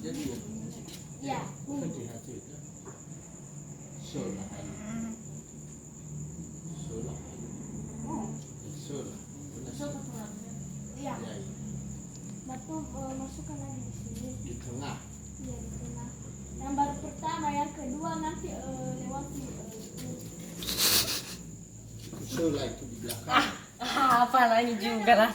Jadi ya. Iya. Hati-hati itu. Sholah. Sholah. Sholah. Iya. Ya, ya. Batu masukkan lagi di sini. Di tengah. Iya di tengah. Yang baru pertama, yang kedua nanti lewati. Sholah itu di belakang. Apa lagi juga lah.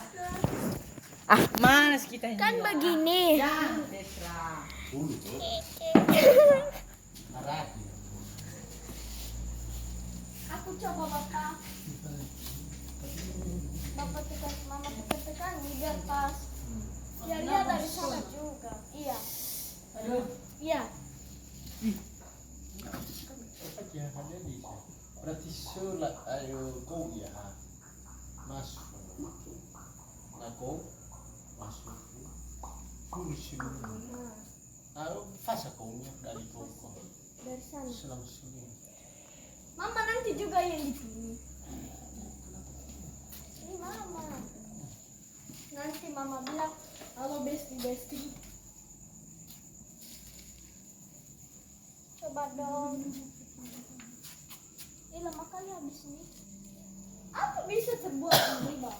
Malas kita ini. Kan begini. Ya, terserah. Dulu tuh. Harapi. Aku coba bapak. Bapak tekan, mama tekan biar pas. Biar dia dari sana juga. Iya. Iya. Apa dia ada di sini? Berarti sholah ayo kau ya. Masuk. Nah kau masuk. Kursi. Lalu fasa kau dari kau. Dari sana. Selang sini. Mama nanti juga yang dipilih. Ini mama. Nanti mama bilang, halo bestie. Coba dong. Ini lama kali habis ini. Apa bisa terbuat ini, Bang?